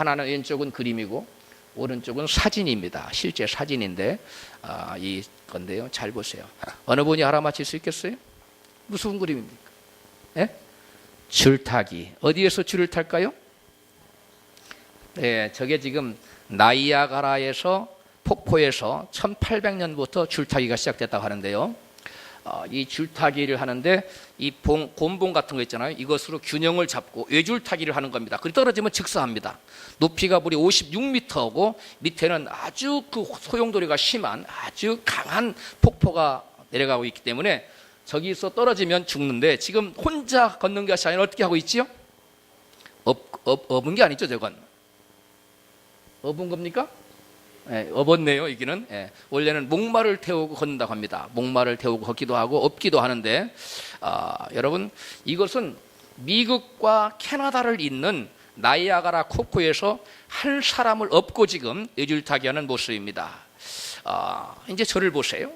하나는 왼쪽은 그림이고 오른쪽은 사진입니다. 실제 사진인데 이 건데요. 잘 보세요. 어느 분이 알아맞힐 수 있겠어요? 무슨 그림입니까? 예? 줄타기. 어디에서 줄을 탈까요? 네, 저게 지금 나이아가라에서 폭포에서 1800년부터 줄타기가 시작됐다고 하는데요. 이 줄타기를 하는데 이 곤봉 같은 거 있잖아요. 이것으로 균형을 잡고 외줄타기를 하는 겁니다. 그리 떨어지면 즉사합니다. 높이가 무려 56m고 밑에는 아주 그 소용돌이가 심한 아주 강한 폭포가 내려가고 있기 때문에 저기서 떨어지면 죽는데 지금 혼자 걷는 것이 아니라 어떻게 하고 있지요? 업은 게 아니죠, 저건. 업은 겁니까? 예, 업었네요, 여기는. 예, 원래는 목마를 태우고 걷는다고 합니다. 목마를 태우고 걷기도 하고 업기도 하는데, 여러분, 이것은 미국과 캐나다를 잇는 나이아가라 폭포에서 한 사람을 업고 지금 외줄타기 하는 모습입니다. 이제 저를 보세요.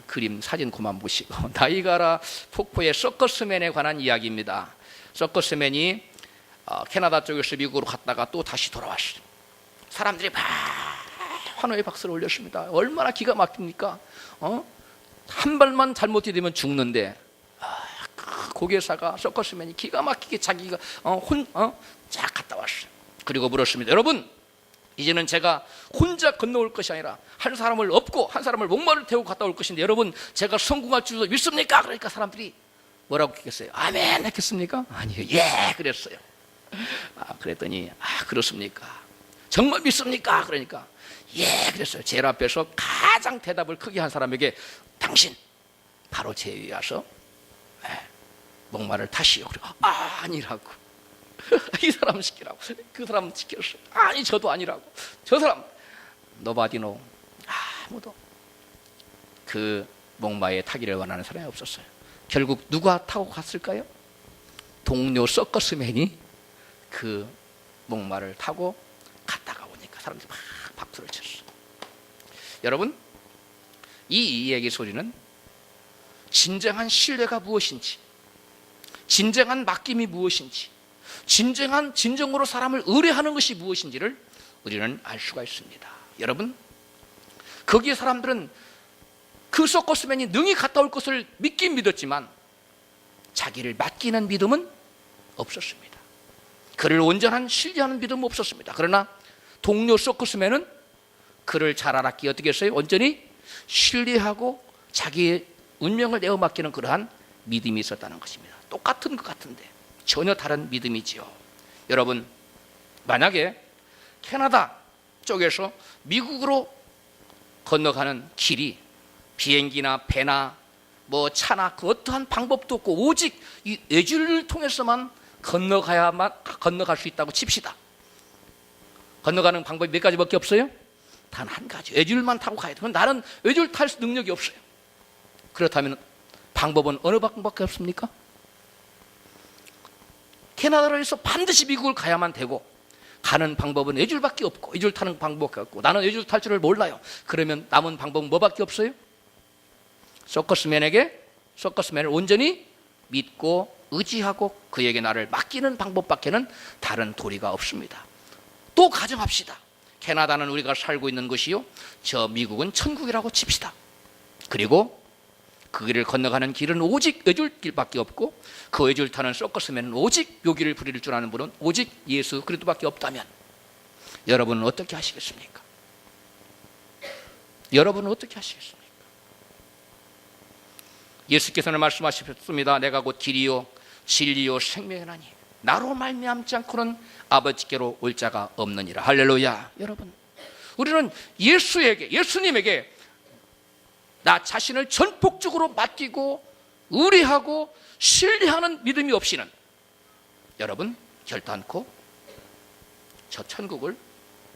그림, 사진 그만 보시고. 나이아가라 폭포의 서커스맨에 관한 이야기입니다. 서커스맨이 캐나다 쪽에서 미국으로 갔다가 또 다시 돌아왔어요. 사람들이 환호의 박수를 올렸습니다. 얼마나 기가 막힙니까? 한 발만 잘못 디디면 죽는데 고개사가 서커스맨이 기가 막히게 자기가 쫙 갔다 왔어요. 그리고 물었습니다. 여러분, 이제는 제가 혼자 건너올 것이 아니라 한 사람을 업고 한 사람을 목마를 태우고 갔다 올 것인데 여러분, 제가 성공할 줄 믿습니까? 그러니까 사람들이 뭐라고 했겠어요? 아멘 했겠습니까? 아니요, 예 그랬어요. 그랬더니 그렇습니까? 정말 믿습니까? 그러니까 예 그랬어요. 제일 앞에서 가장 대답을 크게 한 사람에게 당신 바로 제 위에 와서 목마를 타시오. 그리고 아니라고. 이 사람 시키라고. 그 사람 시켰어요. 아니 저도 아니라고. 저 사람 nobody know. 아무도 그 목마에 타기를 원하는 사람이 없었어요. 결국 누가 타고 갔을까요? 동료 서커스맨이 그 목마를 타고 갔다가 오니까 사람들이 막 박수를 쳤어. 여러분, 이 이야기 소리는 진정한 신뢰가 무엇인지, 진정한 맡김이 무엇인지, 진정으로 사람을 의뢰하는 것이 무엇인지를 우리는 알 수가 있습니다. 여러분, 거기에 사람들은 그 서커스맨이 능히 갔다 올 것을 믿긴 믿었지만 자기를 맡기는 믿음은 없었습니다. 그를 온전한 신뢰하는 믿음은 없었습니다. 그러나 동료 서커스맨은 그를 잘 알았기에 어떻게 했어요? 온전히 신뢰하고 자기의 운명을 내어 맡기는 그러한 믿음이 있었다는 것입니다. 똑같은 것 같은데 전혀 다른 믿음이지요. 여러분, 만약에 캐나다 쪽에서 미국으로 건너가는 길이 비행기나 배나 뭐 차나 그 어떠한 방법도 없고 오직 이 외줄을 통해서만 건너갈 수 있다고 칩시다. 건너가는 방법이 몇 가지밖에 없어요? 단 한 가지. 외줄만 타고 가야 돼요. 나는 외줄 탈 능력이 없어요. 그렇다면 방법은 어느 방법밖에 없습니까? 캐나다에서 반드시 미국을 가야만 되고 가는 방법은 외줄밖에 없고 외줄 타는 방법밖에 없고 나는 외줄 탈 줄을 몰라요. 그러면 남은 방법은 뭐밖에 없어요? 서커스맨을 온전히 믿고 의지하고 그에게 나를 맡기는 방법밖에는 다른 도리가 없습니다. 또 가정합시다. 캐나다는 우리가 살고 있는 곳이요, 저 미국은 천국이라고 칩시다. 그리고 그 길을 건너가는 길은 오직 외줄길밖에 없고 그 외줄 타는 서커스맨은 오직 묘기를 부릴 줄 아는 분은 오직 예수 그리스도밖에 없다면 여러분은 어떻게 하시겠습니까? 여러분은 어떻게 하시겠습니까? 예수께서는 말씀하셨습니다. 내가 곧 길이요 진리요 생명이라니 나로 말미암지 않고는 아버지께로 올 자가 없느니라. 할렐루야. 여러분, 우리는 예수님에게 나 자신을 전폭적으로 맡기고 의뢰하고 신뢰하는 믿음이 없이는 여러분 결단코 저 천국을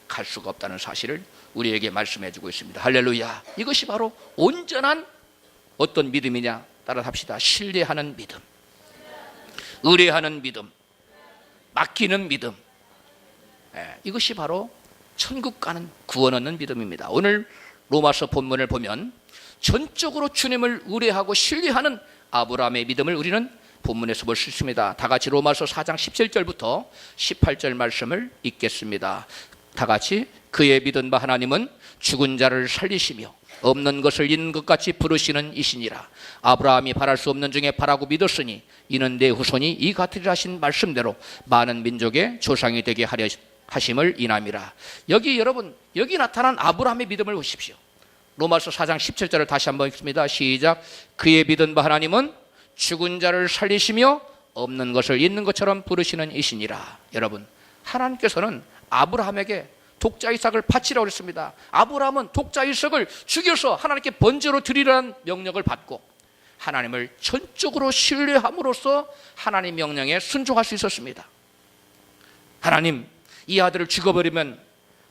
갈 수가 없다는 사실을 우리에게 말씀해 주고 있습니다. 할렐루야. 이것이 바로 온전한 어떤 믿음이냐? 따라합시다. 신뢰하는 믿음, 의뢰하는 믿음, 맡기는 믿음. 이것이 바로 천국 가는 구원 얻는 믿음입니다. 오늘 로마서 본문을 보면 전적으로 주님을 의뢰하고 신뢰하는 아브라함의 믿음을 우리는 본문에서 볼 수 있습니다. 다 같이 로마서 4장 17절부터 18절 말씀을 읽겠습니다. 다 같이 그의 믿은 바 하나님은 죽은 자를 살리시며 없는 것을 있는 것 같이 부르시는 이시니라. 아브라함이 바랄 수 없는 중에 바라고 믿었으니 이는 내 후손이 이 같으리라 하신 말씀대로 많은 민족의 조상이 되게 하려 하심을 인함이라. 여러분 여기 나타난 아브라함의 믿음을 보십시오. 로마서 4장 17절을 다시 한번 읽습니다. 시작. 그의 믿은 바 하나님은 죽은 자를 살리시며 없는 것을 있는 것처럼 부르시는 이시니라. 여러분 하나님께서는 아브라함에게 독자 이삭을 바치라고 했습니다. 아브라함은 독자 이삭을 죽여서 하나님께 번제로 드리라는 명령을 받고 하나님을 전적으로 신뢰함으로써 하나님 명령에 순종할 수 있었습니다. 하나님, 이 아들을 죽여버리면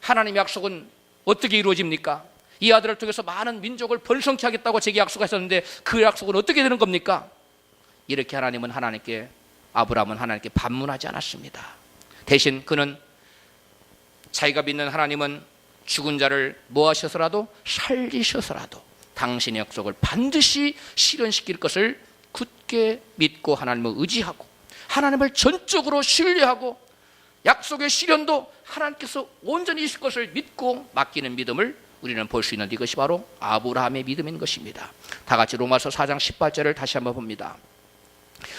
하나님의 약속은 어떻게 이루어집니까? 이 아들을 통해서 많은 민족을 번성케 하겠다고 제게 약속하셨는데 그 약속은 어떻게 되는 겁니까? 이렇게 아브라함은 하나님께 반문하지 않았습니다. 대신 그는 자기가 믿는 하나님은 죽은 자를 뭐 하셔서라도 살리셔서라도 당신의 약속을 반드시 실현시킬 것을 굳게 믿고 하나님을 의지하고 하나님을 전적으로 신뢰하고 약속의 실현도 하나님께서 온전히 이실 것을 믿고 맡기는 믿음을 우리는 볼 수 있는 이것이 바로 아브라함의 믿음인 것입니다. 다 같이 로마서 4장 18절을 다시 한번 봅니다.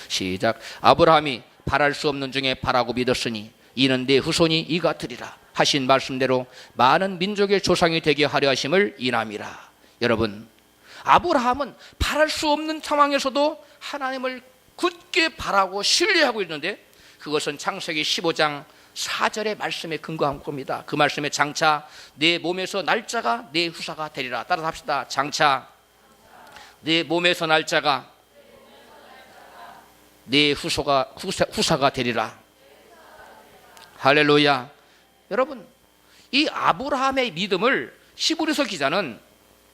시작. 아브라함이 바랄 수 없는 중에 바라고 믿었으니 이는 내 후손이 이 같으리라 하신 말씀대로 많은 민족의 조상이 되게 하려 하심을 인함이라. 여러분 아브라함은 바랄 수 없는 상황에서도 하나님을 굳게 바라고 신뢰하고 있는데 그것은 창세기 15장 4절의 말씀에 근거한 겁니다. 그 말씀에 장차 내 몸에서 날짜가 내 후사가 되리라. 따라서 합시다. 장차 내 몸에서 날짜가 내 후사가 되리라. 할렐루야. 여러분 이 아브라함의 믿음을 히브리서 기자는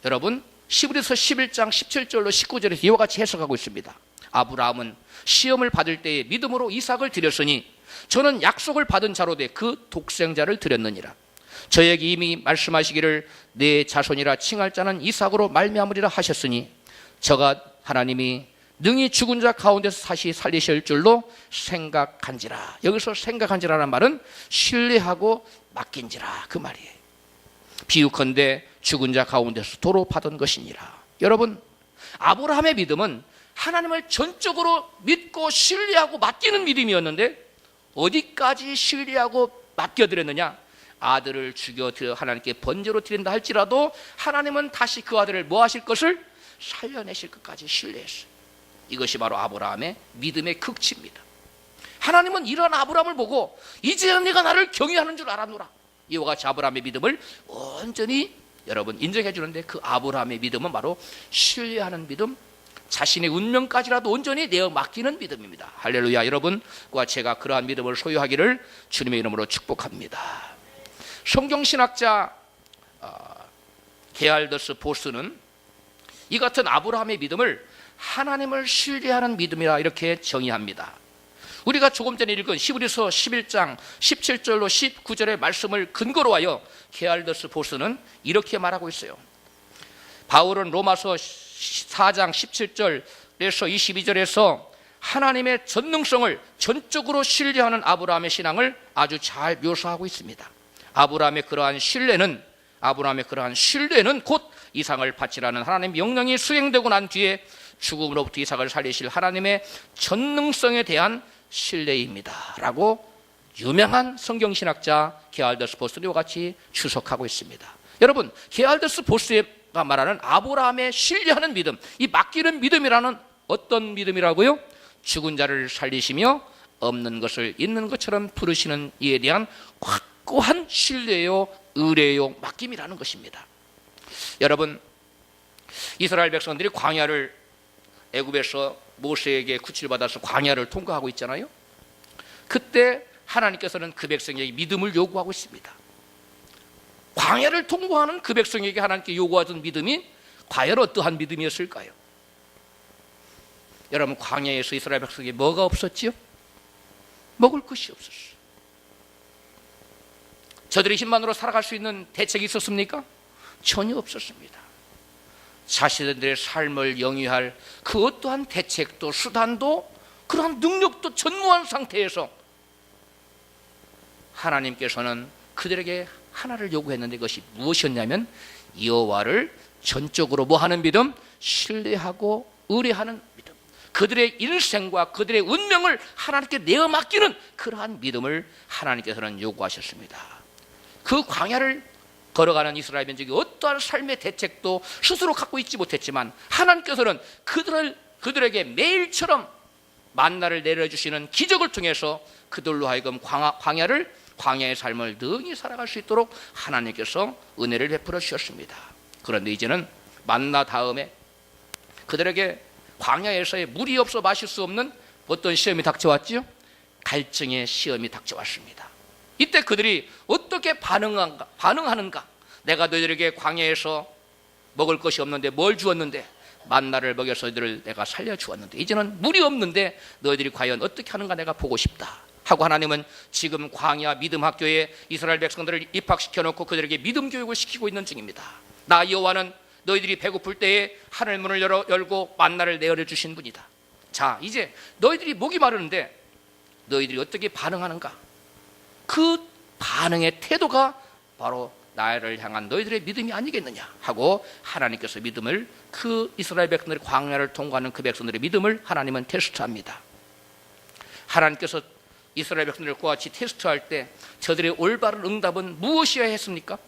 여러분 히브리서 11장 17절로 19절에서 이와 같이 해석하고 있습니다. 아브라함은 시험을 받을 때에 믿음으로 이삭을 드렸으니 저는 약속을 받은 자로 돼 그 독생자를 드렸느니라. 저에게 이미 말씀하시기를 내 자손이라 칭할 자는 이삭으로 말미암으리라 하셨으니 저가 하나님이 능히 죽은 자 가운데서 다시 살리실 줄로 생각한지라. 여기서 생각한지라는 말은 신뢰하고 맡긴지라 그 말이에요. 비유컨대 죽은 자 가운데서 도로 받은 것이니라. 여러분 아브라함의 믿음은 하나님을 전적으로 믿고 신뢰하고 맡기는 믿음이었는데 어디까지 신뢰하고 맡겨드렸느냐? 아들을 죽여 하나님께 번제로 드린다 할지라도 하나님은 다시 그 아들을 뭐 하실 것을 살려내실 것까지 신뢰했어요. 이것이 바로 아브라함의 믿음의 극치입니다. 하나님은 이런 아브라함을 보고 이제야 내가 나를 경외하는 줄 알았노라. 이와 같이 아브라함의 믿음을 온전히 여러분 인정해 주는데 그 아브라함의 믿음은 바로 신뢰하는 믿음, 자신의 운명까지라도 온전히 내어 맡기는 믿음입니다. 할렐루야. 여러분과 제가 그러한 믿음을 소유하기를 주님의 이름으로 축복합니다. 성경신학자 게알더스 보스는 이 같은 아브라함의 믿음을 하나님을 신뢰하는 믿음이라 이렇게 정의합니다. 우리가 조금 전에 읽은 히브리서 11장 17절로 19절의 말씀을 근거로 하여 게알더스 보스는 이렇게 말하고 있어요. 바울은 로마서 4장 17절에서 22절에서 하나님의 전능성을 전적으로 신뢰하는 아브라함의 신앙을 아주 잘 묘사하고 있습니다. 아브라함의 그러한 신뢰는 곧 이삭을 바치라는 하나님의 명령이 수행되고 난 뒤에 죽음으로부터 이삭을 살리실 하나님의 전능성에 대한 신뢰입니다 라고 유명한 성경신학자 게알더스 보스와 같이 추석하고 있습니다. 여러분 게알더스 보스가 말하는 아브라함의 신뢰하는 믿음, 이 맡기는 믿음이라는 어떤 믿음이라고요? 죽은 자를 살리시며 없는 것을 있는 것처럼 부르시는 이에 대한 확고한 신뢰요, 의뢰요, 맡김이라는 것입니다. 여러분 이스라엘 백성들이 광야를 애굽에서 모세에게 구출받아서 광야를 통과하고 있잖아요. 그때 하나님께서는 그 백성에게 믿음을 요구하고 있습니다. 광야를 통과하는 그 백성에게 하나님께 요구하던 믿음이 과연 어떠한 믿음이었을까요? 여러분 광야에서 이스라엘 백성에게 뭐가 없었지요? 먹을 것이 없었어요. 저들의 힘만으로 살아갈 수 있는 대책이 있었습니까? 전혀 없었습니다. 자신들의 삶을 영위할 그 어떠한 대책도 수단도 그러한 능력도 전무한 상태에서 하나님께서는 그들에게 하나를 요구했는데 그것이 무엇이었냐면 여호와를 전적으로 뭐하는 믿음? 신뢰하고 의뢰하는 믿음. 그들의 일생과 그들의 운명을 하나님께 내어 맡기는 그러한 믿음을 하나님께서는 요구하셨습니다. 그 광야를 걸어가는 이스라엘 민족이 어떠한 삶의 대책도 스스로 갖고 있지 못했지만 하나님께서는 그들에게 매일처럼 만나를 내려주시는 기적을 통해서 그들로 하여금 광야의 삶을 능히 살아갈 수 있도록 하나님께서 은혜를 베풀어 주셨습니다. 그런데 이제는 만나 다음에 그들에게 광야에서의 물이 없어 마실 수 없는 어떤 시험이 닥쳐왔지요? 갈증의 시험이 닥쳐왔습니다. 이때 그들이 어떻게 반응하는가? 내가 너희들에게 광야에서 먹을 것이 없는데 뭘 주었는데? 만나를 먹여서 너희들을 내가 살려주었는데 이제는 물이 없는데 너희들이 과연 어떻게 하는가 내가 보고 싶다 하고 하나님은 지금 광야 믿음 학교에 이스라엘 백성들을 입학시켜놓고 그들에게 믿음 교육을 시키고 있는 중입니다. 나 여호와는 너희들이 배고플 때에 하늘 문을 열고 만나를 내어주신 분이다. 자, 이제 너희들이 목이 마르는데 너희들이 어떻게 반응하는가? 그 반응의 태도가 바로 나를 향한 너희들의 믿음이 아니겠느냐 하고 하나님께서 믿음을 그 이스라엘 백성들의 광야를 통과하는 그 백성들의 믿음을 하나님은 테스트합니다. 하나님께서 이스라엘 백성들과 같이 테스트할 때 저들의 올바른 응답은 무엇이어야 했습니까?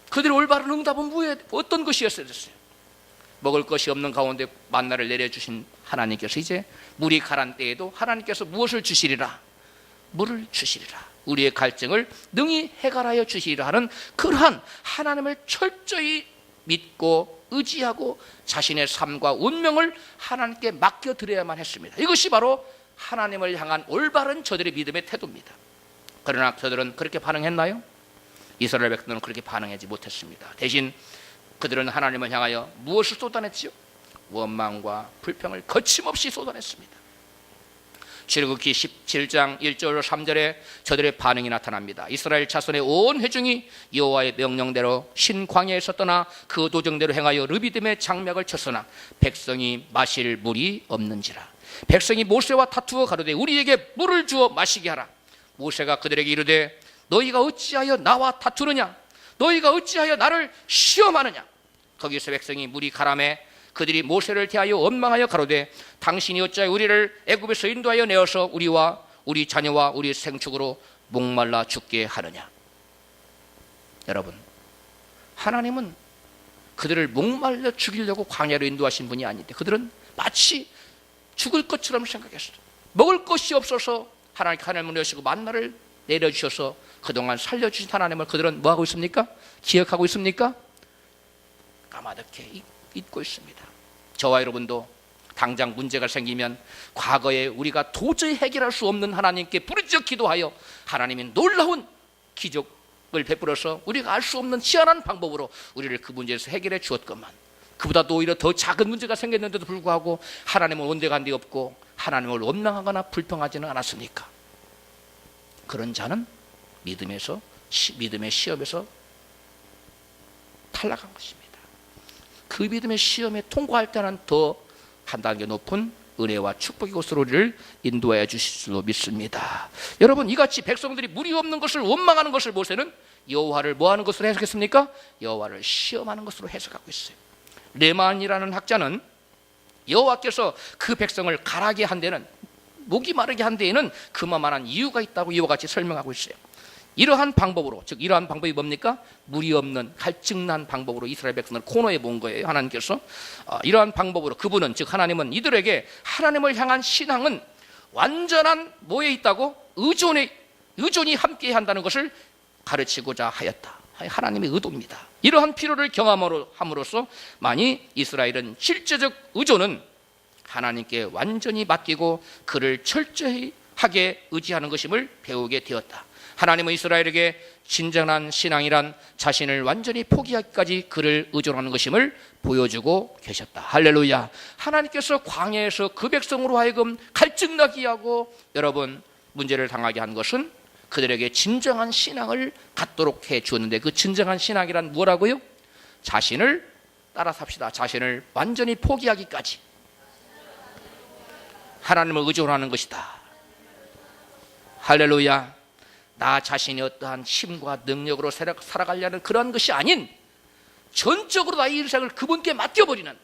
그들의 올바른 응답은 어떤 것이었어야 됐어요? 먹을 것이 없는 가운데 만나를 내려주신 하나님께서 이제 물이 가란 때에도 하나님께서 무엇을 주시리라? 물을 주시리라. 우리의 갈증을 능히 해결하여 주시리라 하는 그러한 하나님을 철저히 믿고 의지하고 자신의 삶과 운명을 하나님께 맡겨드려야만 했습니다. 이것이 바로 하나님을 향한 올바른 저들의 믿음의 태도입니다. 그러나 저들은 그렇게 반응했나요? 이스라엘 백성들은 그렇게 반응하지 못했습니다. 대신 그들은 하나님을 향하여 무엇을 쏟아냈지요? 원망과 불평을 거침없이 쏟아냈습니다. 출애굽기 17장 1절 3절에 저들의 반응이 나타납니다. 이스라엘 자손의 온 회중이 여호와의 명령대로 신광야에서 떠나 그 도정대로 행하여 르비딤의 장막을 쳤으나 백성이 마실 물이 없는지라. 백성이 모세와 다투어 가로되 우리에게 물을 주어 마시게 하라. 모세가 그들에게 이르되 너희가 어찌하여 나와 다투느냐? 너희가 어찌하여 나를 시험하느냐? 거기서 백성이 물이 가라매 그들이 모세를 대하여 원망하여 가로되 당신이 어찌하여 우리를 애굽에서 인도하여 내어서 우리와 우리 자녀와 우리 생축으로 목말라 죽게 하느냐? 여러분, 하나님은 그들을 목말라 죽이려고 광야로 인도하신 분이 아닌데 그들은 마치 죽을 것처럼 생각했어요. 먹을 것이 없어서 하나님께 하늘문을 여시고 만나를 내려주셔서 그동안 살려주신 하나님을 그들은 뭐하고 있습니까? 기억하고 있습니까? 까마득해 잊고 있습니다. 저와 여러분도 당장 문제가 생기면 과거에 우리가 도저히 해결할 수 없는 하나님께 부르짖어 기도하여 하나님이 놀라운 기적을 베풀어서 우리가 알 수 없는 희한한 방법으로 우리를 그 문제에서 해결해 주었건만 그보다도 오히려 더 작은 문제가 생겼는데도 불구하고 하나님은 온데간데 없고 하나님을 원망하거나 불평하지는 않았습니까? 그런 자는 믿음의 시험에서 탈락한 것입니다. 그 믿음의 시험에 통과할 때는 더 한 단계 높은 은혜와 축복의 곳으로 우리를 인도하여 주실 줄로 믿습니다. 여러분, 이같이 백성들이 물이 없는 것을 원망하는 것을 모세는 여호와를 뭐하는 것으로 해석했습니까? 여호와를 시험하는 것으로 해석하고 있어요. 레만이라는 학자는 여호와께서 그 백성을 가라게 한 데는, 목이 마르게 한 데에는 그만한 이유가 있다고 이와 같이 설명하고 있어요. 이러한 방법으로, 즉 이러한 방법이 뭡니까? 물이 없는 갈증난 방법으로 이스라엘 백성을 코너에 본 거예요. 하나님께서 이러한 방법으로 그분은, 즉 하나님은 이들에게 하나님을 향한 신앙은 완전한 뭐에 있다고? 의존이 함께 한다는 것을 가르치고자 하였다. 하나님의 의도입니다. 이러한 필요를 경험함으로써 만이 이스라엘은 실제적 의존은 하나님께 완전히 맡기고 그를 철저히 하게 의지하는 것임을 배우게 되었다. 하나님은 이스라엘에게 진정한 신앙이란 자신을 완전히 포기하기까지 그를 의존하는 것임을 보여주고 계셨다. 할렐루야. 하나님께서 광야에서 그 백성으로 하여금 갈증나게 하고 여러분 문제를 당하게 한 것은 그들에게 진정한 신앙을 갖도록 해 주었는데, 그 진정한 신앙이란 뭐라고요? 자신을 따라 삽시다. 자신을 완전히 포기하기까지. 하나님을 의존하는 것이다. 할렐루야. 나 자신이 어떠한 힘과 능력으로 살아가려는 그런 것이 아닌 전적으로 나의 인생을 그분께 맡겨버리는,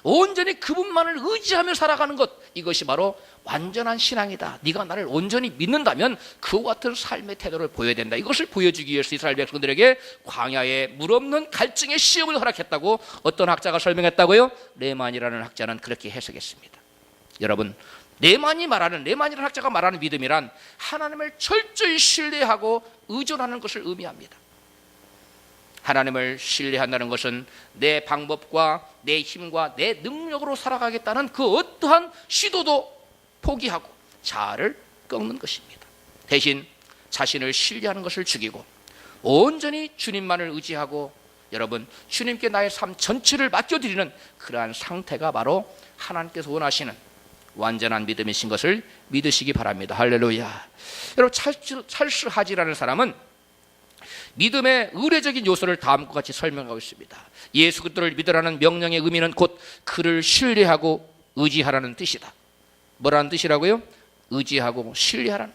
온전히 그분만을 의지하며 살아가는 것, 이것이 바로 완전한 신앙이다. 네가 나를 온전히 믿는다면 그와 같은 삶의 태도를 보여야 된다. 이것을 보여주기 위해서 이스라엘 백성들에게 광야에 물 없는 갈증의 시험을 허락했다고 어떤 학자가 설명했다고요? 레만이라는 학자는 그렇게 해석했습니다. 여러분, 레만이라는 학자가 말하는 믿음이란 하나님을 철저히 신뢰하고 의존하는 것을 의미합니다. 하나님을 신뢰한다는 것은 내 방법과 내 힘과 내 능력으로 살아가겠다는 그 어떠한 시도도 포기하고 자아를 꺾는 것입니다. 대신 자신을 신뢰하는 것을 죽이고 온전히 주님만을 의지하고, 여러분, 주님께 나의 삶 전체를 맡겨드리는 그러한 상태가 바로 하나님께서 원하시는 완전한 믿음이신 것을 믿으시기 바랍니다. 할렐루야. 여러분, 찰스 하지라는 사람은 믿음의 의례적인 요소를 다음과 같이 설명하고 있습니다. 예수 그리스도를 믿으라는 명령의 의미는 곧 그를 신뢰하고 의지하라는 뜻이다. 뭐라는 뜻이라고요? 의지하고 신뢰하라는.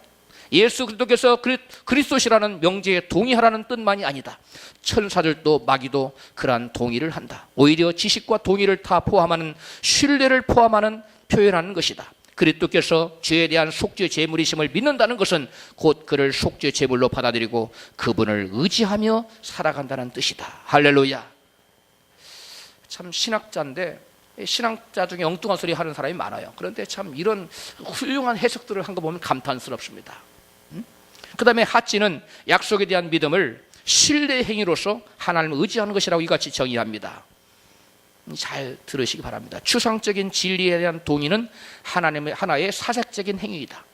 예수 그리스도께서 그리스도시라는 명제에 동의하라는 뜻만이 아니다. 천사들도 마귀도 그러한 동의를 한다. 오히려 지식과 동의를 다 포함하는, 신뢰를 포함하는 표현하는 것이다. 그리스도께서 죄에 대한 속죄 제물이심을 믿는다는 것은 곧 그를 속죄 제물로 받아들이고 그분을 의지하며 살아간다는 뜻이다. 할렐루야. 참 신학자인데, 신학자 중에 엉뚱한 소리 하는 사람이 많아요. 그런데 참 이런 훌륭한 해석들을 한 거 보면 감탄스럽습니다. 그 다음에 하찌는 약속에 대한 믿음을 신뢰 행위로서 하나님을 의지하는 것이라고 이같이 정의합니다. 잘 들으시기 바랍니다. 추상적인 진리에 대한 동의는 하나의 사색적인 행위이다.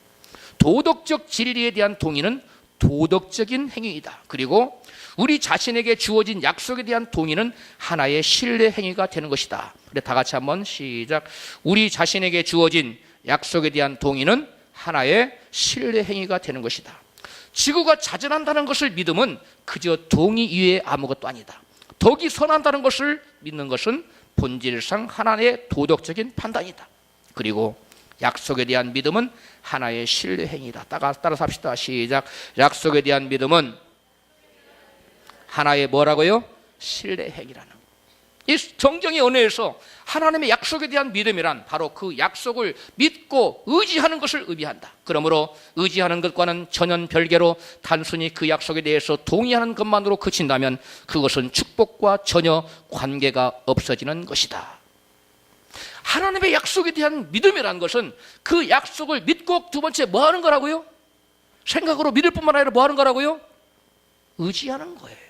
도덕적 진리에 대한 동의는 도덕적인 행위이다. 그리고 우리 자신에게 주어진 약속에 대한 동의는 하나의 신뢰 행위가 되는 것이다. 그래, 다 같이 한번 시작. 우리 자신에게 주어진 약속에 대한 동의는 하나의 신뢰 행위가 되는 것이다. 지구가 자전한다는 것을 믿음은 그저 동의 이외에 아무것도 아니다. 덕이 선한다는 것을 믿는 것은 본질상 하나의 도덕적인 판단이다. 그리고 약속에 대한 믿음은 하나의 신뢰 행위다. 따라서 합시다. 시작. 약속에 대한 믿음은 하나의 뭐라고요? 신뢰 행위라는. 이 성경의 언어에서 하나님의 약속에 대한 믿음이란 바로 그 약속을 믿고 의지하는 것을 의미한다. 그러므로 의지하는 것과는 전혀 별개로 단순히 그 약속에 대해서 동의하는 것만으로 그친다면 그것은 축복과 전혀 관계가 없어지는 것이다. 하나님의 약속에 대한 믿음이라는 것은 그 약속을 믿고, 두 번째 뭐 하는 거라고요? 생각으로 믿을 뿐만 아니라 뭐 하는 거라고요? 의지하는 거예요.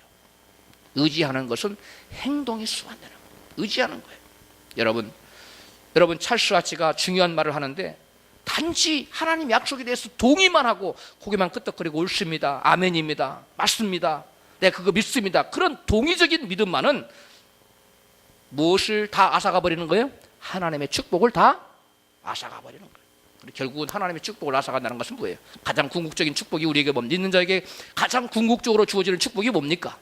의지하는 것은 행동이 수반되는 거예요. 의지하는 거예요. 여러분 찰스 하치가 중요한 말을 하는데, 단지 하나님 약속에 대해서 동의만 하고 고개만 끄덕거리고 옳습니다, 아멘입니다, 맞습니다, 네 그거 믿습니다, 그런 동의적인 믿음만은 무엇을 다 앗아가 버리는 거예요? 하나님의 축복을 다 앗아가 버리는 거예요. 결국은 하나님의 축복을 앗아간다는 것은 뭐예요? 가장 궁극적인 축복이 우리에게 믿는 자에게 가장 궁극적으로 주어지는 축복이 뭡니까?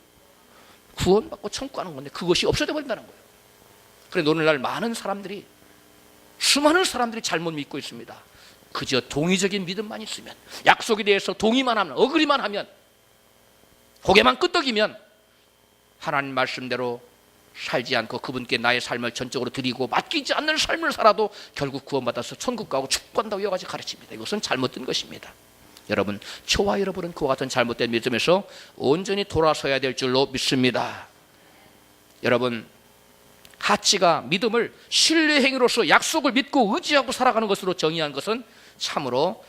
구원받고 천국 가는 건데 그것이 없어져 버린다는 거예요. 그래서 오늘날 수많은 사람들이 잘못 믿고 있습니다. 그저 동의적인 믿음만 있으면, 약속에 대해서 동의만 하면, 어그리만 하면, 고개만 끄덕이면 하나님 말씀대로 살지 않고 그분께 나의 삶을 전적으로 드리고 맡기지 않는 삶을 살아도 결국 구원받아서 천국 가고 축복한다고 여러 가지 가르칩니다. 이것은 잘못된 것입니다. 여러분, 저와 여러분은 그와 같은 잘못된 믿음에서 온전히 돌아서야 될 줄로 믿습니다. 여러분, 하치가 믿음을 신뢰 행위로서 약속을 믿고 의지하고 살아가는 것으로 정의한 것은 참으로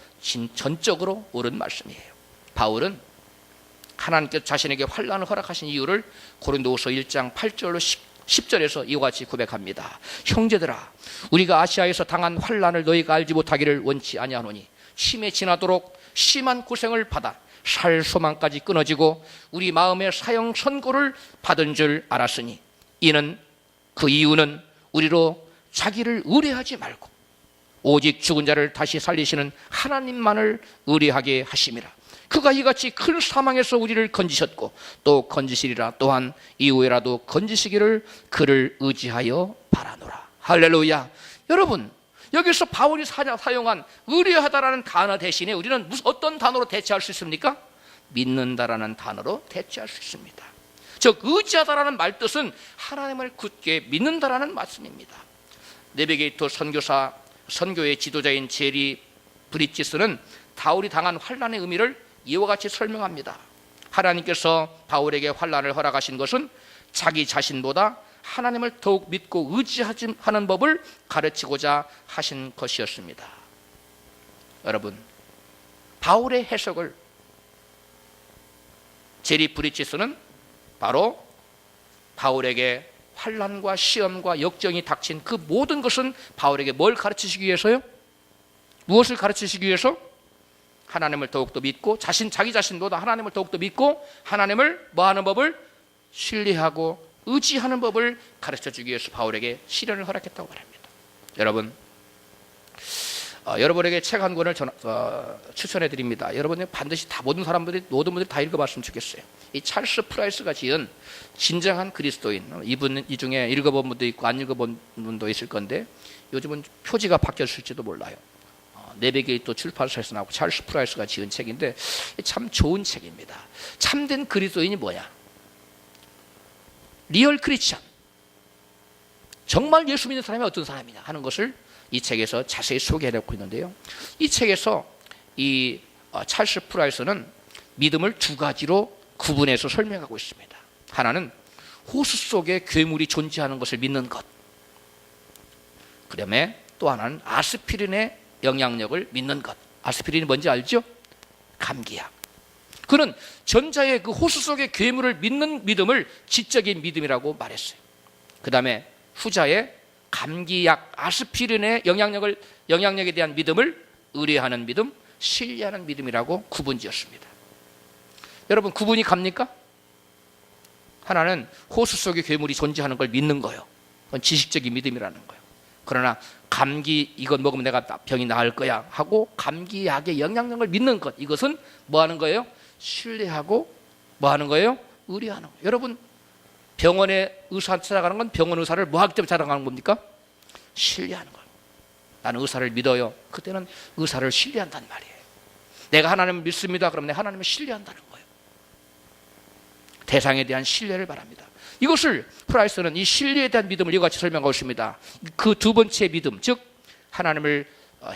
전적으로 옳은 말씀이에요. 바울은 하나님께서 자신에게 환난을 허락하신 이유를 고린도후서 1장 8절로 10절에서 이와 같이 고백합니다. 형제들아, 우리가 아시아에서 당한 환난을 너희가 알지 못하기를 원치 아니하노니 심해 지나도록 심한 고생을 받아 살 소망까지 끊어지고 우리 마음의 사형 선고를 받은 줄 알았으니 그 이유는 우리로 자기를 의뢰하지 말고 오직 죽은 자를 다시 살리시는 하나님만을 의뢰하게 하심이라. 그가 이같이 큰 사망에서 우리를 건지셨고 또 건지시리라. 또한 이후에라도 건지시기를 그를 의지하여 바라노라. 할렐루야. 여러분, 여기서 바울이 사용한 의뢰하다라는 단어 대신에 우리는 어떤 단어로 대체할 수 있습니까? 믿는다라는 단어로 대체할 수 있습니다. 즉 의지하다라는 말 뜻은 하나님을 굳게 믿는다라는 말씀입니다. 내비게이터 선교의 지도자인 제리 브리지스는 바울이 당한 환난의 의미를 이와 같이 설명합니다. 하나님께서 바울에게 환난을 허락하신 것은 자기 자신보다 하나님을 더욱 믿고 의지하는 법을 가르치고자 하신 것이었습니다. 여러분, 바울의 해석을 제리 브리지스는 바로 바울에게 환난과 시험과 역정이 닥친 그 모든 것은 바울에게 뭘 가르치시기 위해서요? 무엇을 가르치시기 위해서? 하나님을 더욱더 믿고 자기 자신보다 하나님을 더욱더 믿고 하나님을 뭐하는 법을? 신뢰하고 의지하는 법을 가르쳐주기 위해서 바울에게 시련을 허락했다고 말합니다. 여러분, 여러분에게 책 한 권을 추천해 드립니다. 여러분이 반드시 모든 분들이 다 읽어봤으면 좋겠어요. 이 찰스 프라이스가 지은 진정한 그리스도인, 이 중에 읽어본 분도 있고 안 읽어본 분도 있을 건데 요즘은 표지가 바뀌었을지도 몰라요. 내비게이터 출판사에서 나오고 찰스 프라이스가 지은 책인데 참 좋은 책입니다. 참된 그리스도인이 뭐냐? 리얼 크리스찬, 정말 예수 믿는 사람이 어떤 사람이냐 하는 것을 이 책에서 자세히 소개해놓고 있는데요. 이 책에서 이 찰스 프라이스는 믿음을 두 가지로 구분해서 설명하고 있습니다. 하나는 호수 속에 괴물이 존재하는 것을 믿는 것, 그다음에 또 하나는 아스피린의 영향력을 믿는 것. 아스피린이 뭔지 알죠? 감기약. 그는 전자의 그 호수 속의 괴물을 믿는 믿음을 지적인 믿음이라고 말했어요. 그 다음에 후자의 감기약 아스피린의 영향력에 대한 믿음을 의뢰하는 믿음, 신뢰하는 믿음이라고 구분지었습니다. 여러분, 구분이 갑니까? 하나는 호수 속에 괴물이 존재하는 걸 믿는 거예요. 그건 지식적인 믿음이라는 거예요. 그러나 감기 이것 먹으면 내가 병이 나을 거야 하고 감기약의 영향력을 믿는 것, 이것은 뭐 하는 거예요? 신뢰하고 뭐 하는 거예요? 의뢰하는 거예요. 여러분, 병원에 의사 찾아가는 건 병원 의사를 뭐 하기 때문에 찾아가는 겁니까? 신뢰하는 거예요. 나는 의사를 믿어요. 그때는 의사를 신뢰한다는 말이에요. 내가 하나님을 믿습니다. 그러면 내가 하나님을 신뢰한다는 거예요. 대상에 대한 신뢰를 바랍니다. 이것을 프라이스는 이 신뢰에 대한 믿음을 이와 같이 설명하고 있습니다. 그 두 번째 믿음, 즉 하나님을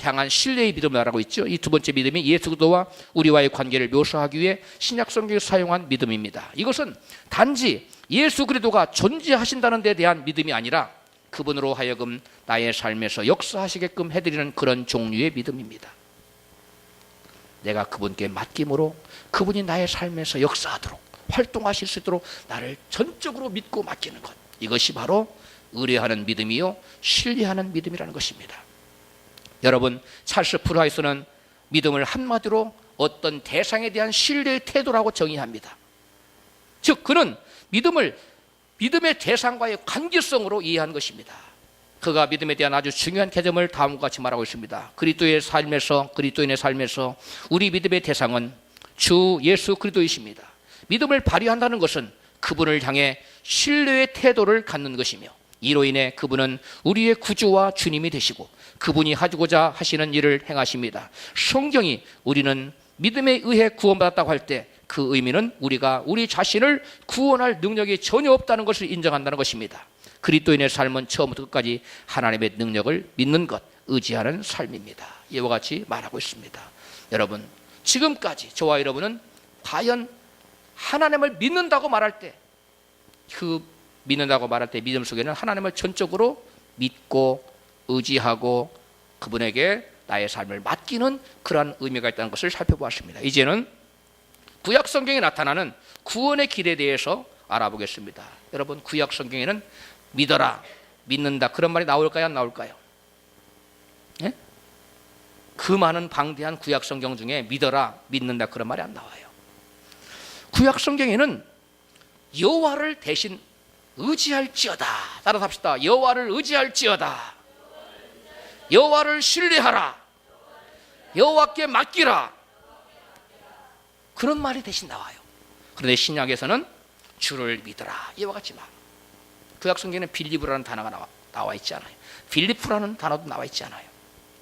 향한 신뢰의 믿음을 말하고 있죠. 이 두 번째 믿음이 예수 그리스도와 우리와의 관계를 묘사하기 위해 신약 성경에서 사용한 믿음입니다. 이것은 단지 예수 그리스도가 존재하신다는 데 대한 믿음이 아니라 그분으로 하여금 나의 삶에서 역사하시게끔 해드리는 그런 종류의 믿음입니다. 내가 그분께 맡김으로 그분이 나의 삶에서 역사하도록 활동하실 수 있도록 나를 전적으로 믿고 맡기는 것, 이것이 바로 의뢰하는 믿음이요 신뢰하는 믿음이라는 것입니다. 여러분, 찰스 프라이스는 믿음을 한마디로 어떤 대상에 대한 신뢰의 태도라고 정의합니다. 즉 그는 믿음의 대상과의 관계성으로 이해한 것입니다. 그가 믿음에 대한 아주 중요한 개념을 다음과 같이 말하고 있습니다. 그리스도인의 삶에서 우리 믿음의 대상은 주 예수 그리스도이십니다. 믿음을 발휘한다는 것은 그분을 향해 신뢰의 태도를 갖는 것이며, 이로 인해 그분은 우리의 구주와 주님이 되시고 그분이 하고자 하시는 일을 행하십니다. 성경이 우리는 믿음에 의해 구원받았다고 할 때 그 의미는 우리가 우리 자신을 구원할 능력이 전혀 없다는 것을 인정한다는 것입니다. 그리스도인의 삶은 처음부터 끝까지 하나님의 능력을 믿는 것, 의지하는 삶입니다. 이와 같이 말하고 있습니다. 여러분, 지금까지 저와 여러분은 과연 하나님을 믿는다고 말할 때, 믿음 속에는 하나님을 전적으로 믿고 의지하고 그분에게 나의 삶을 맡기는 그러한 의미가 있다는 것을 살펴보았습니다. 이제는 구약 성경에 나타나는 구원의 길에 대해서 알아보겠습니다. 여러분, 구약 성경에는 믿어라, 믿는다 그런 말이 나올까요, 안 나올까요? 예? 그 많은 방대한 구약 성경 중에 믿어라, 믿는다 그런 말이 안 나와요. 구약 성경에는 여호와를 대신 의지할지어다. 따라서 합시다. 여호와를 의지할지어다. 여호와를 신뢰하라. 여호와께 맡기라. 그런 말이 대신 나와요. 그런데 신약에서는 주를 믿어라. 이와 같이 말. 구약 성경에는 빌리브라는 단어가 나와 있지 않아요. 빌리프라는 단어도 나와 있지 않아요.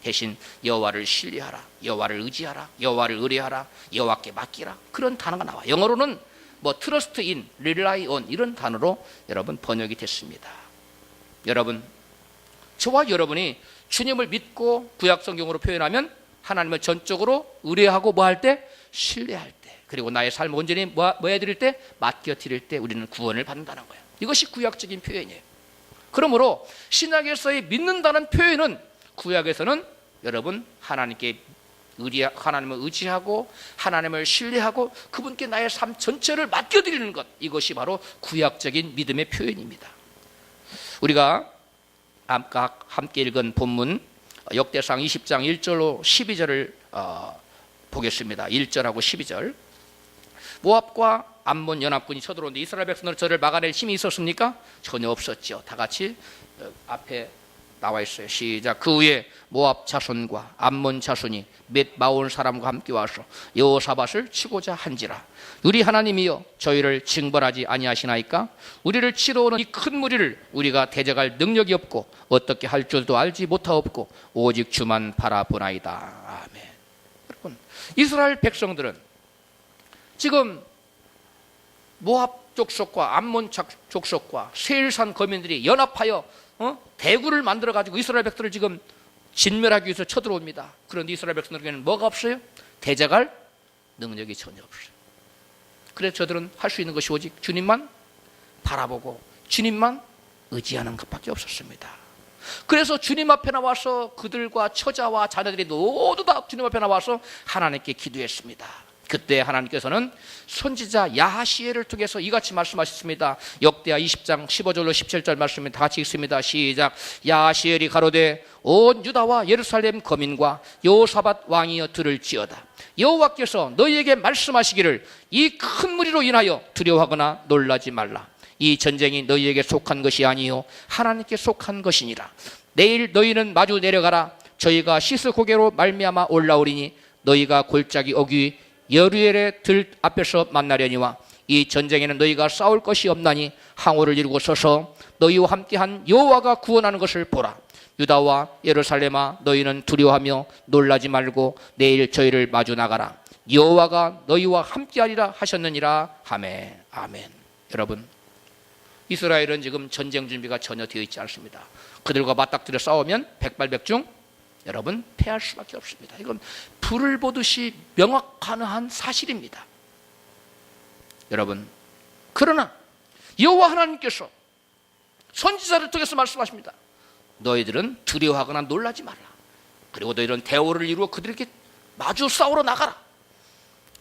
대신 여호와를 신뢰하라, 여호와를 의지하라, 여호와를 의뢰하라, 여호와께 맡기라, 그런 단어가 나와. 영어로는 뭐 trust in, rely on 이런 단어로 여러분 번역이 됐습니다. 여러분, 저와 여러분이 주님을 믿고 구약 성경으로 표현하면 하나님을 전적으로 의뢰하고 뭐 할 때? 신뢰할 때, 그리고 나의 삶을 온전히 뭐 해드릴 때? 맡겨드릴 때 우리는 구원을 받는다는 거예요. 이것이 구약적인 표현이에요. 그러므로 신약에서의 믿는다는 표현은 구약에서는 여러분 하나님을 의지하고 하나님을 신뢰하고 그분께 나의 삶 전체를 맡겨드리는 것, 이것이 바로 구약적인 믿음의 표현입니다. 우리가 아까 함께 읽은 본문 역대상 20장 1절로 12절을 보겠습니다. 1절하고 12절. 모압과 암몬 연합군이 쳐들어오는데 이스라엘 백성들은 저를 막아낼 힘이 있었습니까? 전혀 없었죠. 다 같이 앞에 나와 있어요. 시작. 그 후에 모압 자손과 암몬 자손이 몇 마온 사람과 함께 와서 여호사밧을 치고자 한지라. 우리 하나님이여 저희를 징벌하지 아니하시나이까? 우리를 치러 오는 이 큰 무리를 우리가 대적할 능력이 없고 어떻게 할 줄도 알지 못하옵고 오직 주만 바라보나이다. 아멘. 여러분, 이스라엘 백성들은 지금 모압 족속과 암몬 족속과 세일산 거민들이 연합하여 대구를 만들어 가지고 이스라엘 백성들을 지금 진멸하기 위해서 쳐들어옵니다. 그런데 이스라엘 백성들에게는 뭐가 없어요? 대적할 능력이 전혀 없어요. 그래서 저들은 할 수 있는 것이 오직 주님만 바라보고 주님만 의지하는 것밖에 없었습니다. 그래서 주님 앞에 나와서 그들과 처자와 자녀들이 모두 다 주님 앞에 나와서 하나님께 기도했습니다. 그때 하나님께서는 선지자 야하시엘을 통해서 이같이 말씀하셨습니다. 역대하 20장 15절로 17절 말씀을 다 같이 읽습니다. 시작. 야하시엘이 가로되 온 유다와 예루살렘 거민과 여호사밧 왕이여 들을지어다. 여호와께서 너희에게 말씀하시기를 이 큰 무리로 인하여 두려워하거나 놀라지 말라. 이 전쟁이 너희에게 속한 것이 아니요 하나님께 속한 것이니라. 내일 너희는 마주 내려가라. 저희가 시스 고개로 말미암아 올라오리니 너희가 골짜기 어귀 여루엘의 들 앞에서 만나려니와 이 전쟁에는 너희가 싸울 것이 없나니 항우를 이루고 서서 너희와 함께한 여호와가 구원하는 것을 보라. 유다와 예루살렘아 너희는 두려워하며 놀라지 말고 내일 저희를 마주 나가라. 여호와가 너희와 함께하리라 하셨느니라 하매. 아멘. 여러분, 이스라엘은 지금 전쟁 준비가 전혀 되어 있지 않습니다. 그들과 맞닥뜨려 싸우면 백발백중 여러분 패할 수밖에 없습니다. 이건 불을 보듯이 명확한 사실입니다. 여러분, 그러나 여호와 하나님께서 선지자를 통해서 말씀하십니다. 너희들은 두려워하거나 놀라지 말라. 그리고 너희들은 대오를 이루어 그들에게 마주 싸우러 나가라.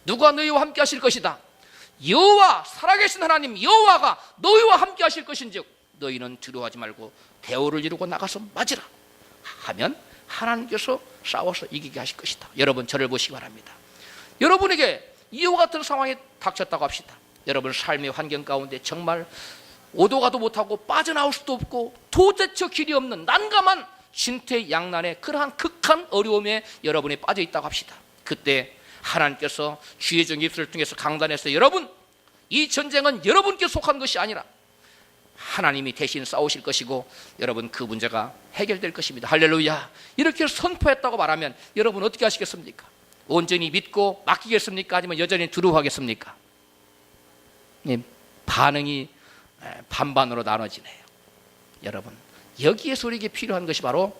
누가 너희와 함께 하실 것이다. 여호와, 살아계신 하나님 여호와가 너희와 함께 하실 것인즉 너희는 두려워하지 말고 대오를 이루고 나가서 맞으라 하면 하나님께서 싸워서 이기게 하실 것이다. 여러분, 저를 보시기 바랍니다. 여러분에게 이와 같은 상황이 닥쳤다고 합시다. 여러분 삶의 환경 가운데 정말 오도 가도 못하고 빠져나올 수도 없고 도대체 길이 없는 난감한 진퇴양난의 그러한 극한 어려움에 여러분이 빠져 있다고 합시다. 그때 하나님께서 주의 종 입술을 통해서 강단해서 여러분, 이 전쟁은 여러분께 속한 것이 아니라 하나님이 대신 싸우실 것이고 여러분 그 문제가 해결될 것입니다. 할렐루야. 이렇게 선포했다고 말하면 여러분 어떻게 하시겠습니까? 온전히 믿고 맡기겠습니까? 아니면 여전히 두려워하겠습니까? 반응이 반반으로 나눠지네요. 여러분, 여기에서 우리에게 필요한 것이 바로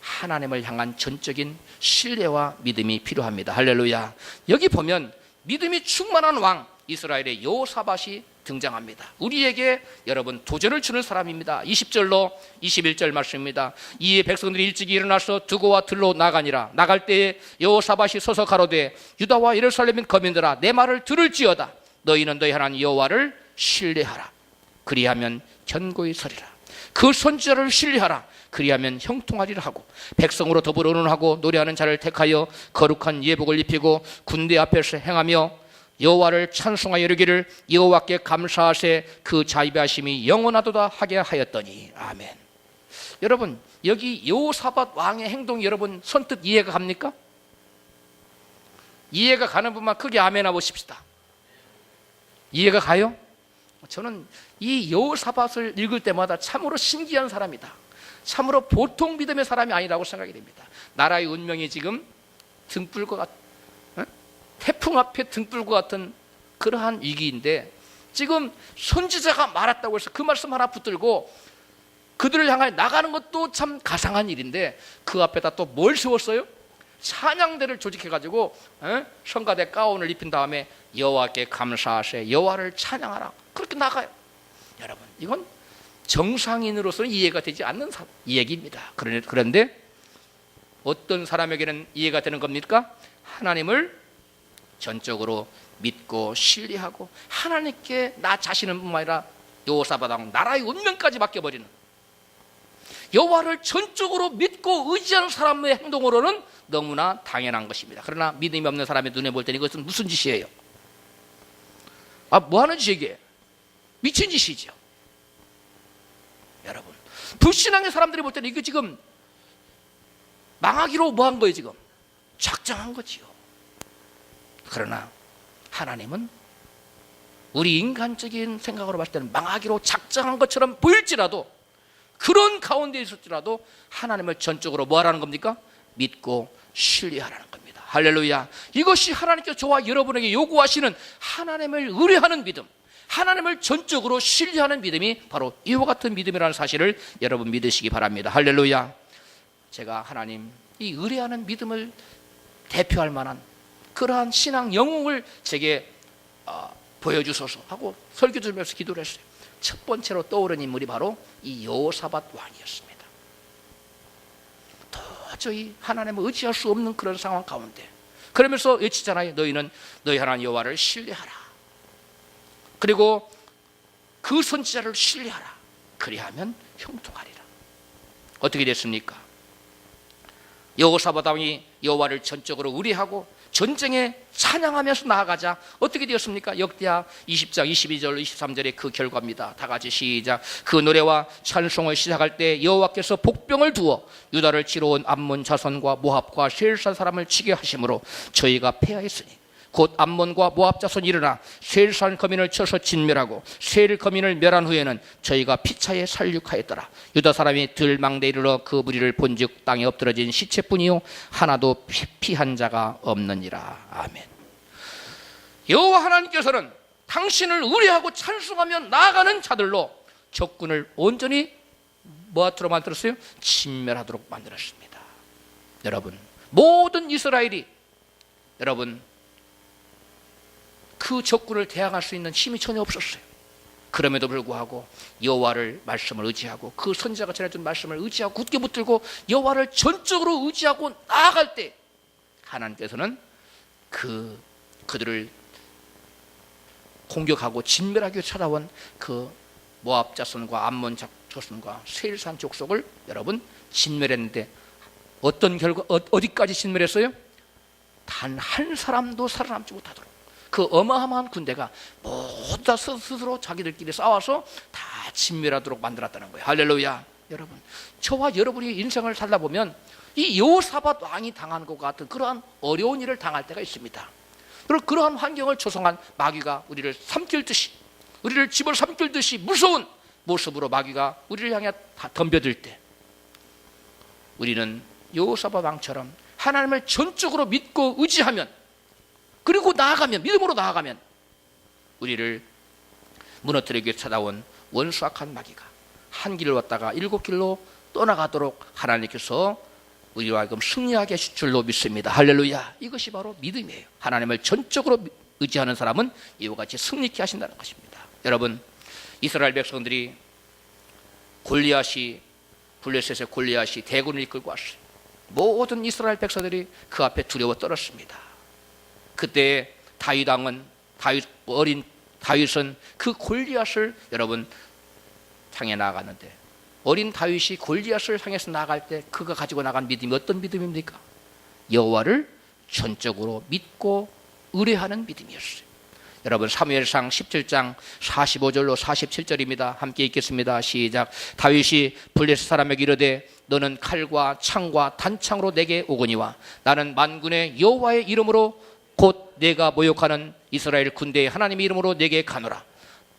하나님을 향한 전적인 신뢰와 믿음이 필요합니다. 할렐루야. 여기 보면 믿음이 충만한 왕 이스라엘의 여호사밧이 등장합니다. 우리에게 여러분 도전을 주는 사람입니다. 20절로 21절 말씀입니다. 이에 백성들이 일찍이 일어나서 두고와 들로 나가니라. 나갈 때에 여호사밧이 서서 가로되 유다와 예루살렘 거민들아 내 말을 들을지어다. 너희는 너희 하나님 여호와를 신뢰하라. 그리하면 견고히 서리라. 그 선지자를 신뢰하라. 그리하면 형통하리라 하고 백성으로 더불어 의논하고 노래하는 자를 택하여 거룩한 예복을 입히고 군대 앞에서 행하며 여호와를 찬송하여 이르기를 여호와께 감사하세 그 자비하심이 영원하도다 하게 하였더니. 아멘. 여러분, 여기 여호사밧 왕의 행동이 여러분 선뜻 이해가 갑니까? 이해가 가는 분만 크게 아멘 하고 싶시다. 이해가 가요? 저는 이 여호사밧을 읽을 때마다 참으로 신기한 사람이다. 참으로 보통 믿음의 사람이 아니라고 생각이 됩니다. 나라의 운명이 지금 등불과 태풍 앞에 등불과 같은 그러한 위기인데, 지금 선지자가 말했다고 해서 그 말씀 하나 붙들고 그들을 향해 나가는 것도 참 가상한 일인데, 그 앞에다 또 뭘 세웠어요? 찬양대를 조직해가지고 성가대 가운을 입힌 다음에 여호와께 감사하세, 여호와를 찬양하라, 그렇게 나가요. 여러분, 이건 정상인으로서는 이해가 되지 않는 얘기입니다. 그런데 어떤 사람에게는 이해가 되는 겁니까? 하나님을 전적으로 믿고 신뢰하고 하나님께 나 자신은 뿐만 아니라 여호사밧 왕 나라의 운명까지 맡겨버리는, 여호와를 전적으로 믿고 의지하는 사람의 행동으로는 너무나 당연한 것입니다. 그러나 믿음이 없는 사람의 눈에 볼 때는 이것은 무슨 짓이에요? 뭐 하는 짓이에요? 미친 짓이죠. 여러분, 불신앙의 사람들이 볼 때는 이게 지금 망하기로 뭐 한 거예요? 지금 작정한 거지요. 그러나 하나님은 우리 인간적인 생각으로 봤을 때는 망하기로 작정한 것처럼 보일지라도, 그런 가운데 있을지라도 하나님을 전적으로 뭐 하라는 겁니까? 믿고 신뢰하라는 겁니다. 할렐루야. 이것이 하나님께서 저와 여러분에게 요구하시는 하나님을 의뢰하는 믿음, 하나님을 전적으로 신뢰하는 믿음이 바로 이와 같은 믿음이라는 사실을 여러분 믿으시기 바랍니다. 할렐루야. 제가 하나님, 이 의뢰하는 믿음을 대표할 만한 그러한 신앙 영웅을 제게 보여주소서 하고 설교 들으면서 기도를 했어요. 첫 번째로 떠오른 인물이 바로 이 여호사밧 왕이었습니다. 도저히 하나님을 의지할 수 없는 그런 상황 가운데, 그러면서 외치잖아요. 너희는 너희 하나님 여호와를 신뢰하라, 그리고 그 선지자를 신뢰하라, 그리하면 형통하리라. 어떻게 됐습니까? 여호사밧 왕이 여호와를 전적으로 의뢰하고 전쟁에 찬양하면서 나아가자 어떻게 되었습니까? 역대하 20장 22절 23절의 그 결과입니다. 다 같이 시작. 그 노래와 찬송을 시작할 때 여호와께서 복병을 두어 유다를 치러 온 암몬 자손과 모압과 세일산 사람을 치게 하심으로 저희가 패하였으니, 곧 암몬과 모압 자손이 일어나 세일산 거민을 쳐서 진멸하고 세일 거민을 멸한 후에는 저희가 피차에 살육하였더라. 유다 사람이 들망대에 이르러 그 무리를 본즉 땅에 엎드러진 시체뿐이요 하나도 피한 자가 없느니라. 아멘. 여호와 하나님께서는 당신을 의뢰하고 찬송하며 나아가는 자들로 적군을 온전히 뭐하도록 만들었어요? 진멸하도록 만들었습니다. 여러분, 모든 이스라엘이 여러분 그 적군을 대항할 수 있는 힘이 전혀 없었어요. 그럼에도 불구하고 여호와를 말씀을 의지하고 그 선지자가 전해준 말씀을 의지하고 굳게 붙들고 여호와를 전적으로 의지하고 나아갈 때 하나님께서는 그들을 공격하고 진멸하기 위해 찾아온 그 모압 자손과 암몬 자손과 세일산 족속을 여러분 진멸했는데, 어떤 결과, 어디까지 진멸했어요? 단 한 사람도 살아남지 못하도록 그 어마어마한 군대가 모두 다 스스로 자기들끼리 싸워서 다 진멸하도록 만들었다는 거예요. 할렐루야. 여러분, 저와 여러분이 인생을 살다 보면 이 여호사밧 왕이 당한 것 같은 그러한 어려운 일을 당할 때가 있습니다. 그리고 그러한 환경을 조성한 마귀가 우리를 삼킬듯이, 우리를 집을 삼킬듯이 무서운 모습으로 마귀가 우리를 향해 다 덤벼들 때, 우리는 여호사밧 왕처럼 하나님을 전적으로 믿고 의지하면, 그리고 나아가면, 믿음으로 나아가면 우리를 무너뜨리기 위해 찾아온 원수 악한 마귀가 한 길을 왔다가 7길로 떠나가도록 하나님께서 우리와 하여금 승리하게 하실 줄로 믿습니다. 할렐루야. 이것이 바로 믿음이에요. 하나님을 전적으로 의지하는 사람은 이와 같이 승리케 하신다는 것입니다. 여러분, 이스라엘 백성들이 블레셋의 골리앗이 대군을 이끌고 왔어요. 모든 이스라엘 백성들이 그 앞에 두려워 떨었습니다. 그때 어린 다윗은 그 골리앗을 여러분 향해 나아갔는데, 어린 다윗이 골리앗을 향해서 나아갈 때 그가 가지고 나간 믿음이 어떤 믿음입니까? 여호와를 전적으로 믿고 의뢰하는 믿음이었어요. 여러분, 사무엘상 17장 45절로 47절입니다. 함께 읽겠습니다. 시작. 다윗이 블레셋 사람에게 이르되 너는 칼과 창과 단창으로 내게 오거니와 나는 만군의 여호와의 이름으로 곧 내가 모욕하는 이스라엘 군대의 하나님의 이름으로 내게 가노라.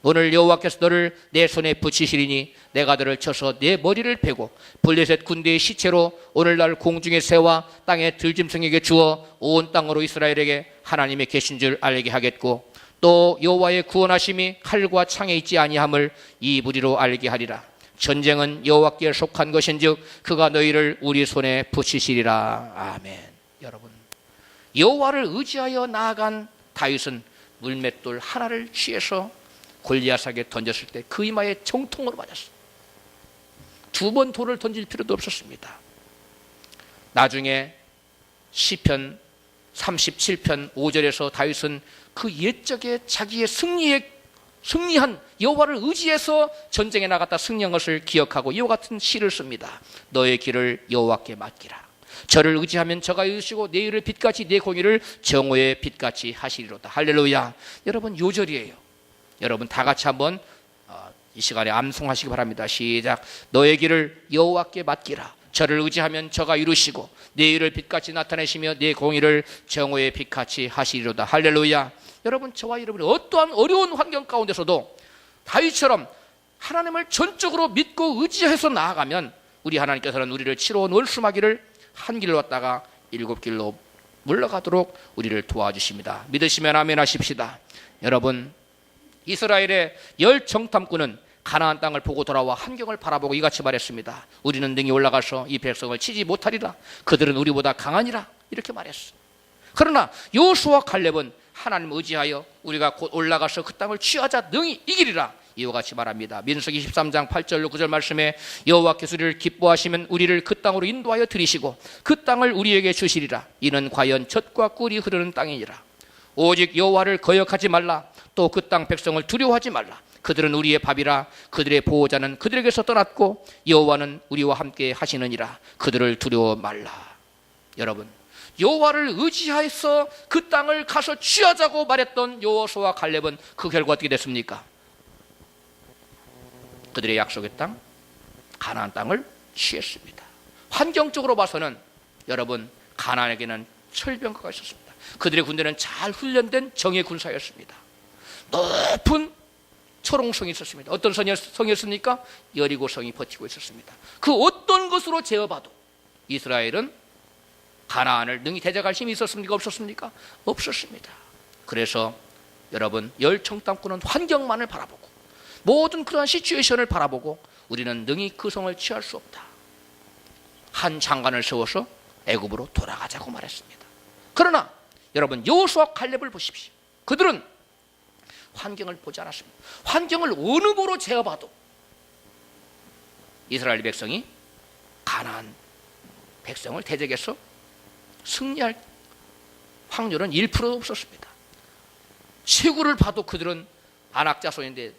오늘 여호와께서 너를 내 손에 붙이시리니 내가 너를 쳐서 내 머리를 베고 블레셋 군대의 시체로 오늘날 공중의 새와 땅의 들짐승에게 주어 온 땅으로 이스라엘에게 하나님의 계신 줄 알게 하겠고 또 여호와의 구원하심이 칼과 창에 있지 아니함을 이 무리로 알게 하리라. 전쟁은 여호와께 속한 것인즉 그가 너희를 우리 손에 붙이시리라. 아멘. 여러분, 여호와를 의지하여 나아간 다윗은 물맷돌 하나를 취해서 골리앗에게 던졌을 때 그 이마에 정통으로 맞았어요. 두 번 돌을 던질 필요도 없었습니다. 나중에 시편 37편 5절에서 다윗은 그 옛적에 자기의 승리한 여호와를 의지해서 전쟁에 나갔다 승리한 것을 기억하고 이와 같은 시를 씁니다. 너의 길을 여호와께 맡기라. 저를 의지하면 저가 이루시고 내 일을 빛같이 내 공의를 정오의 빛같이 하시리로다. 할렐루야. 여러분, 요절이에요. 여러분 다 같이 한번 이 시간에 암송하시기 바랍니다. 시작. 너의 길을 여호와께 맡기라. 저를 의지하면 저가 이루시고 내 일을 빛같이 나타내시며 내 공의를 정오의 빛같이 하시리로다. 할렐루야. 여러분, 저와 여러분이 어떠한 어려운 환경 가운데서도 다윗처럼 하나님을 전적으로 믿고 의지해서 나아가면 우리 하나님께서는 우리를 치러온 월수마귀를 한 길로 왔다가 7길로 물러가도록 우리를 도와주십니다. 믿으시면 아멘 하십시다. 여러분, 이스라엘의 열 정탐꾼은 가나안 땅을 보고 돌아와 환경을 바라보고 이같이 말했습니다. 우리는 능히 올라가서 이 백성을 치지 못하리라. 그들은 우리보다 강하니라. 이렇게 말했어. 그러나 여호수아와 갈렙은 하나님 의지하여 우리가 곧 올라가서 그 땅을 취하자 능히 이기리라. 이와 같이 말합니다. 민수기 13장 8절로 9절 말씀에 여호와께서 우리를 기뻐하시면 우리를 그 땅으로 인도하여 들이시고 그 땅을 우리에게 주시리라. 이는 과연 젖과 꿀이 흐르는 땅이니라. 오직 여호와를 거역하지 말라. 또 그 땅 백성을 두려워하지 말라. 그들은 우리의 밥이라. 그들의 보호자는 그들에게서 떠났고 여호와는 우리와 함께 하시느니라. 그들을 두려워 말라. 여러분, 여호와를 의지하여서 그 땅을 가서 취하자고 말했던 여호수아와 갈렙은 그 결과 어떻게 됐습니까? 그들의 약속의 땅, 가나안 땅을 취했습니다. 환경적으로 봐서는 여러분, 가나안에게는 철병거가 있었습니다. 그들의 군대는 잘 훈련된 정예 군사였습니다. 높은 초롱성이 있었습니다. 어떤 성이었습니까? 여리고성이 버티고 있었습니다. 그 어떤 것으로 제어봐도 이스라엘은 가나안을 능히 대적할 힘이 있었습니까? 없었습니까? 없었습니다. 그래서 여러분, 열 정탐꾼은 환경만을 바라보고 모든 그러한 시츄에이션을 바라보고 우리는 능히 그 성을 취할 수 없다. 한 장관을 세워서 애굽으로 돌아가자고 말했습니다. 그러나 여러분, 여호수아와 갈렙을 보십시오. 그들은 환경을 보지 않았습니다. 환경을 어느 보로 재어봐도 이스라엘 백성이 가나안 백성을 대적해서 승리할 확률은 1%도 없었습니다. 체구를 봐도 그들은 아낙 자손인데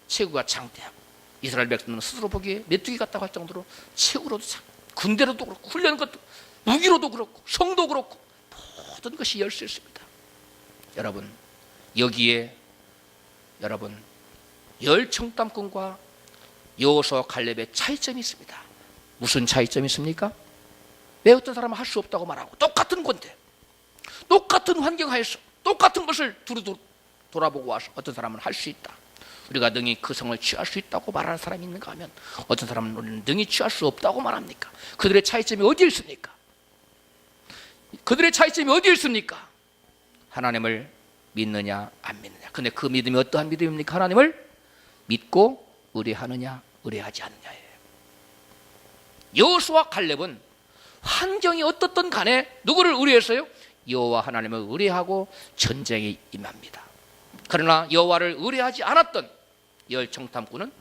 체구가 장대하고 이스라엘 백성은 스스로 보기에 메뚜기 같다고 할 정도로 체구로도 군대로도 그렇고 훈련 것도 무기로도 그렇고 성도 그렇고 모든 것이 열쇠였습니다. 여러분, 여기에 여러분, 열 정탐꾼과 여호수아와 갈렙의 차이점이 있습니다. 무슨 차이점이 있습니까? 왜 어떤 사람은 할 수 없다고 말하고 똑같은 건데 똑같은 환경 하에서 똑같은 것을 두루 돌아보고 와서 어떤 사람은 할 수 있다. 우리가 능히 그 성을 취할 수 있다고 말하는 사람이 있는가 하면 어떤 사람은 우리는 능히 취할 수 없다고 말합니까? 그들의 차이점이 어디에 있습니까? 그들의 차이점이 어디에 있습니까? 하나님을 믿느냐 안 믿느냐. 근데 그 믿음이 어떠한 믿음입니까? 하나님을 믿고 의뢰하느냐 의뢰하지 않느냐예요. 여호수아와 갈렙은 환경이 어떻든 간에 누구를 의뢰했어요? 여호와 하나님을 의뢰하고 전쟁에 임합니다. 그러나 여호와를 의뢰하지 않았던 열 정탐꾼은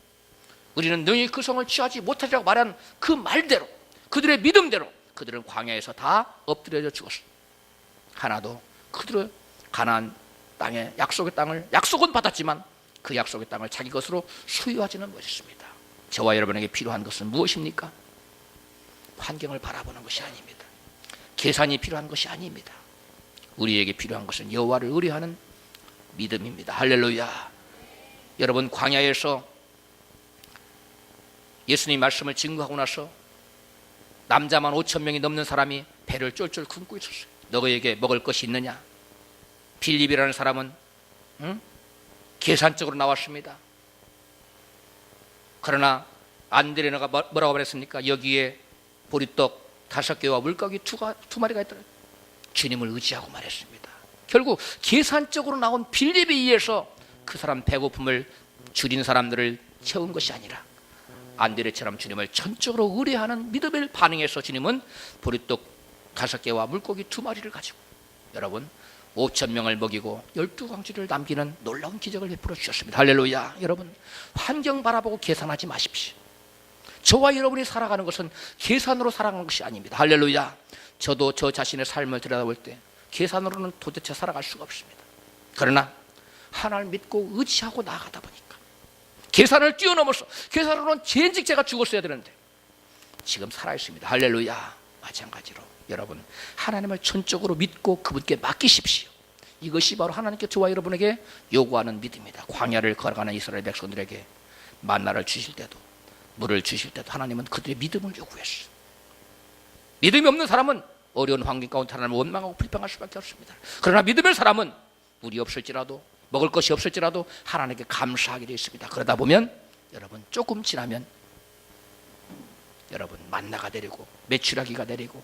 우리는 능히 그 성을 취하지 못하리라고 말한 그 말대로 그들의 믿음대로 그들은 광야에서 다 엎드려져 죽었어요. 하나도 그들은 가나안 땅의 약속의 땅을 약속은 받았지만 그 약속의 땅을 자기 것으로 소유하지는 못했습니다. 저와 여러분에게 필요한 것은 무엇입니까? 환경을 바라보는 것이 아닙니다. 계산이 필요한 것이 아닙니다. 우리에게 필요한 것은 여호와를 의뢰하는 믿음입니다. 할렐루야. 여러분, 광야에서 예수님 말씀을 증거하고 나서 남자만 5,000명이 넘는 사람이 배를 쫄쫄 굶고 있었어요. 너희에게 먹을 것이 있느냐? 빌립이라는 사람은 계산적으로 나왔습니다. 그러나 안드레나가 뭐라고 말했습니까? 여기에 보리떡 5개와 물고기 2마리가 있더라. 주님을 의지하고 말했습니다. 결국 계산적으로 나온 빌립에 의해서 그 사람 배고픔을 줄인 사람들을 채운 것이 아니라 안드레처럼 주님을 전적으로 의뢰하는 믿음을 반응해서 주님은 보리떡 5개와 물고기 2마리를 가지고 여러분 5,000명을 먹이고 12광지를 남기는 놀라운 기적을 베풀어 주셨습니다. 할렐루야. 여러분 환경 바라보고 계산하지 마십시오. 저와 여러분이 살아가는 것은 계산으로 살아가는 것이 아닙니다. 할렐루야. 저도 저 자신의 삶을 들여다볼 때 계산으로는 도대체 살아갈 수가 없습니다. 그러나 하나님을 믿고 의지하고 나아가다 보니까 계산을 뛰어넘어서 계산으로는 전직 제가 죽었어야 되는데 지금 살아있습니다. 할렐루야. 마찬가지로 여러분 하나님을 전적으로 믿고 그분께 맡기십시오. 이것이 바로 하나님께 저와 여러분에게 요구하는 믿음입니다. 광야를 걸어가는 이스라엘 백성들에게 만나를 주실 때도 물을 주실 때도 하나님은 그들의 믿음을 요구했어요. 믿음이 없는 사람은 어려운 환경 가운데 하나님을 원망하고 불평할 수밖에 없습니다. 그러나 믿음의 사람은 물이 없을지라도 먹을 것이 없을지라도 하나님께 감사하게 되어 있습니다. 그러다 보면 여러분 조금 지나면 여러분 만나가 내리고 메추라기가 내리고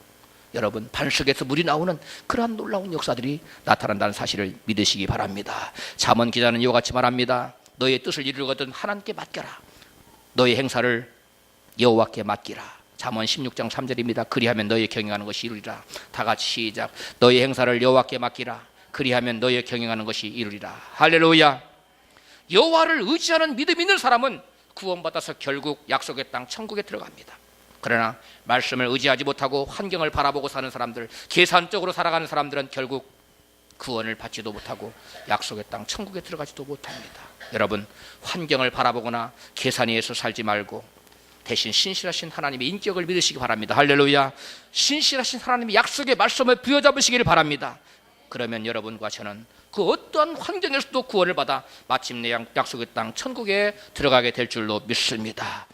여러분 반석에서 물이 나오는 그러한 놀라운 역사들이 나타난다는 사실을 믿으시기 바랍니다. 잠언 기자는 이와 같이 말합니다. 너의 뜻을 이루거든 하나님께 맡겨라. 너의 행사를 여호와께 맡기라. 잠언 16장 3절입니다. 그리하면 너의 경영하는 것이 이루리라. 다 같이 시작. 너의 행사를 여호와께 맡기라. 그리하면 너의 경영하는 것이 이루리라. 할렐루야. 여호와를 의지하는 믿음 있는 사람은 구원받아서 결국 약속의 땅 천국에 들어갑니다. 그러나 말씀을 의지하지 못하고 환경을 바라보고 사는 사람들, 계산적으로 살아가는 사람들은 결국 구원을 받지도 못하고 약속의 땅 천국에 들어가지도 못합니다. 여러분 환경을 바라보거나 계산에서 살지 말고 대신 신실하신 하나님의 인격을 믿으시기 바랍니다. 할렐루야. 신실하신 하나님의 약속의 말씀을 부여잡으시기를 바랍니다. 그러면 여러분과 저는 그 어떠한 환경에서도 구원을 받아 마침내 약속의 땅 천국에 들어가게 될 줄로 믿습니다.